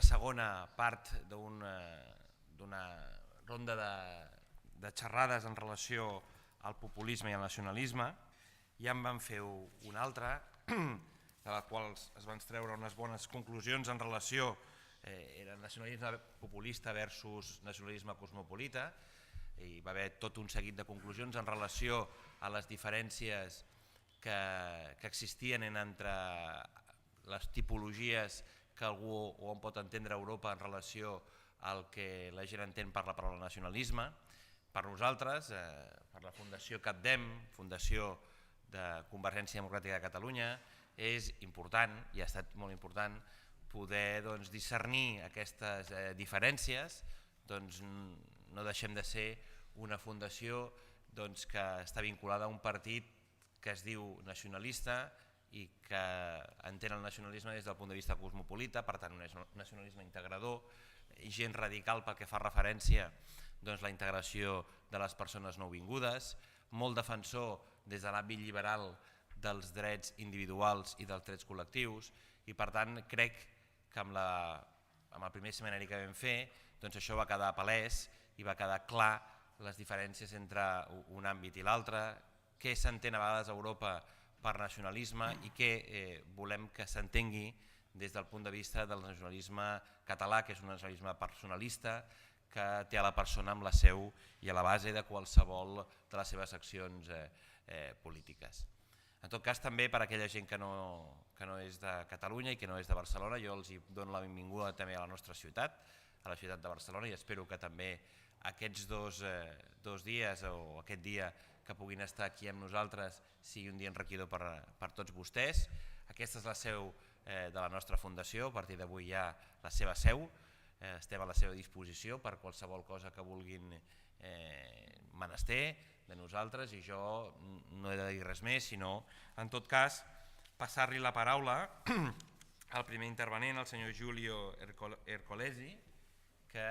una segona part d'una ronda de xerrades en relació al populisme i al nacionalisme. Ja en vam fer una altra, de la qual es van treure unes bones conclusions en relació era nacionalisme populista versus nacionalisme cosmopolita. Hi va haver tot un seguit de conclusions en relació a les diferències que existien entre les tipologies que algú o on pot entendre Europa en relació al que la gent entén per la paraula nacionalisme. Per nosaltres, per la Fundació CatDem, Fundació de Convergència Democràtica de Catalunya, és important, i ha estat molt important, poder discernir aquestes diferències. No deixem de ser una fundació que està vinculada a un partit que es diu nacionalista i que entén el nacionalisme des del punt de vista cosmopolita, per tant un nacionalisme integrador, gent radical pel que fa referència a la integració de les persones nouvingudes, molt defensor des de l'àmbit liberal dels drets individuals i dels drets col·lectius, i per tant crec que amb el primer seminari que vam fer això va quedar palès i va quedar clar les diferències entre un àmbit i l'altre, què s'entén a vegades a Europa per nacionalisme i què volem que s'entengui des del punt de vista del nacionalisme català, que és un nacionalisme personalista que té a la persona amb la seu i a la base de qualsevol de les seves accions polítiques. En tot cas, també per a aquella gent que no és de Catalunya i que no és de Barcelona, jo els dono la benvinguda també a la nostra ciutat, a la ciutat de Barcelona, i espero que també aquests dos dies o aquest dia que puguin estar aquí amb nosaltres sigui un dia enriquidor per tots vostès. Aquesta és la seu de la nostra fundació, a partir d'avui hi ha la seva seu, estem a la seva disposició per qualsevol cosa que vulguin menester de nosaltres, i jo no he de dir res més, sinó en tot cas passar-li la paraula al primer intervenent, el senyor Giulio Ercolessi, que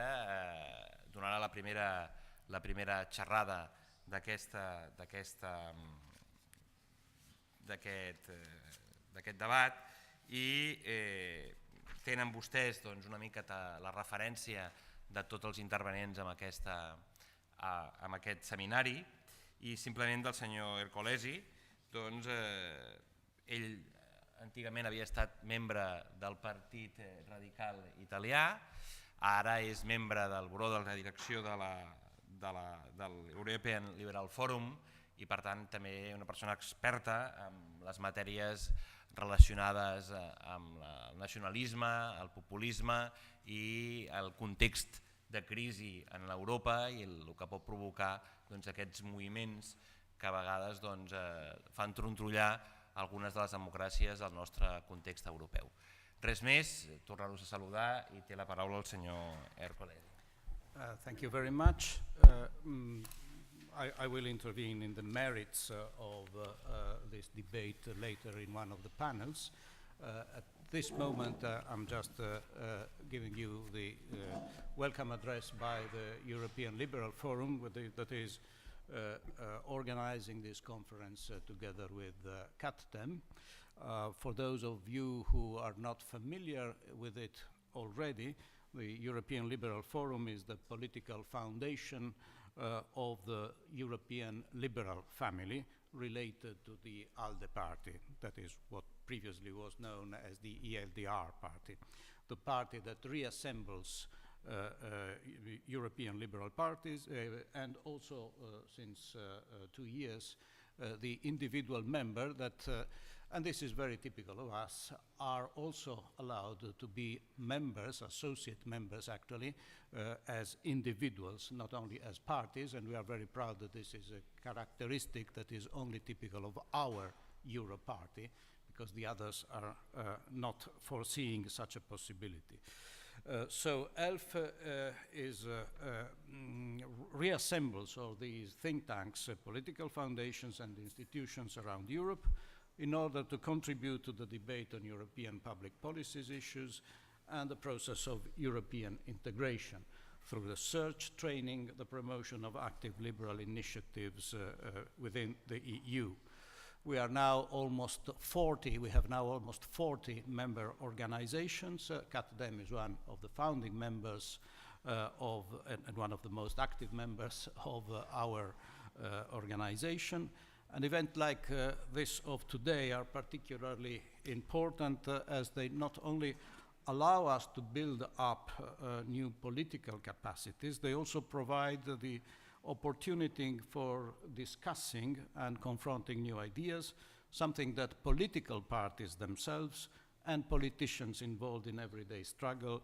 donarà la primera xerrada d'aquest debat, i tenen vostès una mica la referència de tots els intervenents en aquest seminari, i simplement del senyor Ercolessi. Ell antigament havia estat membre del Partit Radical Italià, ara és membre del Buró de la Direcció de l'European Liberal Forum, i per tant també una persona experta en les matèries relacionades amb el nacionalisme, el populisme i el context de crisi en l'Europa i el que pot provocar aquests moviments que a vegades fan trontrollar algunes de les democràcies del nostre context europeu. Res més, tornar-vos a saludar, i té la paraula el senyor Ercolessi. Thank you very much. I will intervene in the merits of this debate later in one of the panels. At this moment, I'm just giving you the welcome address by the European Liberal Forum that is organizing this conference together with CatDem. For those of you who are not familiar with it already, the European Liberal Forum is the political foundation of the European liberal family related to the ALDE party. That is what previously was known as the ELDR party, the party that reassembles European liberal parties, and also since 2 years the individual member that, and this is very typical of us, are also allowed to be members, associate members actually, as individuals, not only as parties, and we are very proud that this is a characteristic that is only typical of our Euro party, because the others are not foreseeing such a possibility. So ELF reassembles all these think tanks, political foundations and institutions around Europe in order to contribute to the debate on European public policies issues and the process of European integration through the search, training, the promotion of active liberal initiatives within the EU. We are now almost 40, we have now almost 40 member organizations. CatDem is one of the founding members and one of the most active members of our organization. An event like this of today are particularly important as they not only allow us to build up new political capacities, they also provide the opportunity for discussing and confronting new ideas, something that political parties themselves and politicians involved in everyday struggle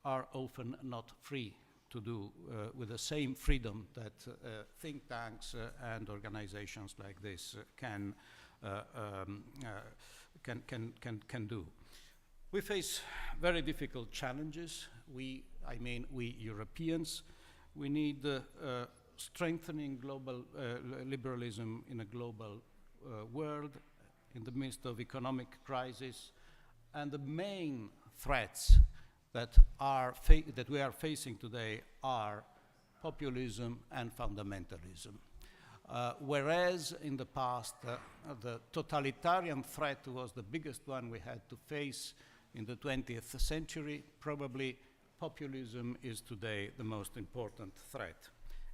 are often not free to do with the same freedom that think tanks and organizations like this can do. We face very difficult challenges. We Europeans, we need strengthening global liberalism in a global world in the midst of economic crisis, and the main threats that we are facing today are populism and fundamentalism. Whereas in the past the totalitarian threat was the biggest one we had to face in the 20th century, probably populism is today the most important threat.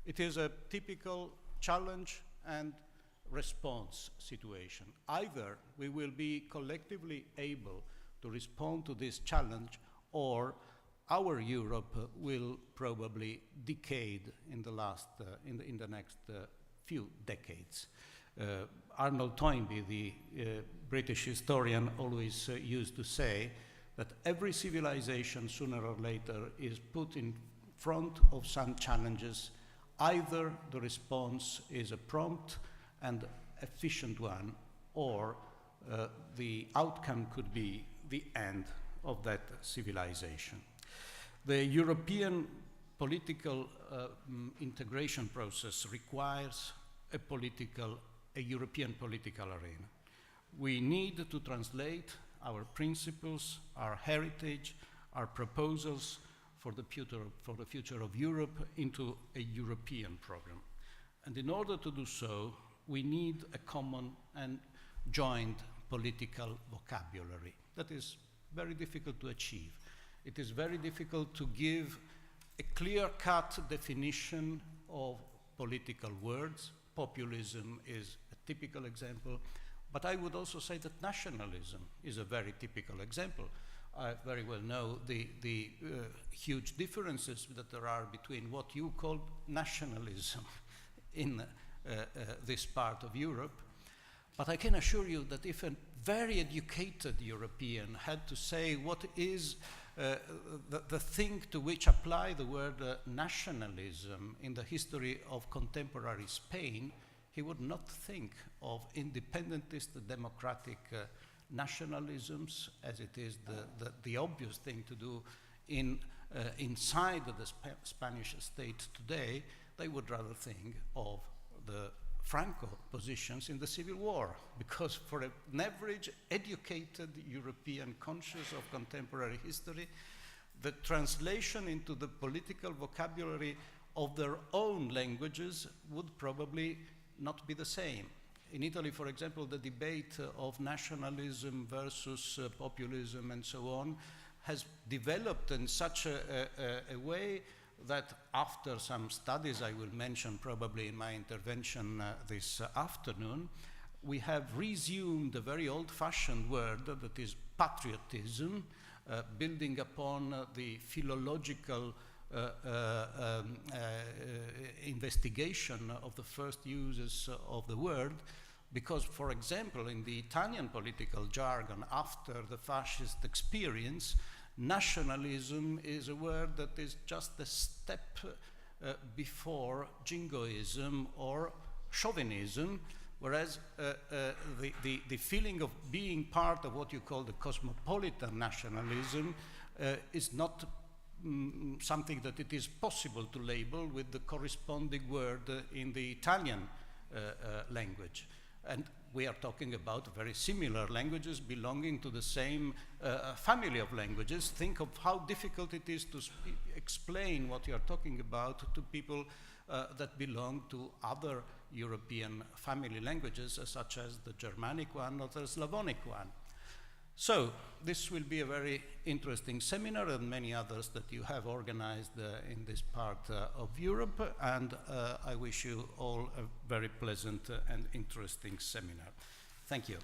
It is a typical challenge and response situation. Either we will be collectively able to respond to this challenge, or our Europe will probably decay in the next few decades. Arnold Toynbee, the British historian, always used to say that every civilization sooner or later is put in front of some challenges. Either the response is a prompt and efficient one, or the outcome could be the end of that civilization. The European political integration process requires a European political arena. We need to translate our principles, our heritage, our proposals for the future of Europe into a European program. And in order to do so, we need a common and joint political vocabulary. That is very difficult to achieve. It is very difficult to give a clear-cut definition of political words. Populism is a typical example, but I would also say that nationalism is a very typical example. I very well know the huge differences that there are between what you call nationalism in this part of Europe, but I can assure you that if a very educated European had to say what is the thing to which apply the word nationalism in the history of contemporary Spain, he would not think of independentist democratic nationalisms as it is the obvious thing to do inside the Spanish state today. They would rather think of the Franco positions in the Civil War, because for an average educated European conscious of contemporary history, the translation into the political vocabulary of their own languages would probably not be the same. In Italy, for example, the debate of nationalism versus populism and so on has developed in such a way that after some studies I will mention probably in my intervention this afternoon, we have resumed a very old-fashioned word that is patriotism, building upon the philological investigation of the first uses of the word, because, for example, in the Italian political jargon after the fascist experience, nationalism is a word that is just a step before jingoism or chauvinism, whereas the feeling of being part of what you call the cosmopolitan nationalism is not something that it is possible to label with the corresponding word in the Italian language. And we are talking about very similar languages belonging to the same family of languages. Think of how difficult it is to explain what you are talking about to people that belong to other European family languages, such as the Germanic one or the Slavonic one. So this will be a very interesting seminar and many others that you have organized in this part of Europe, and I wish you all a very pleasant and interesting seminar. Thank you.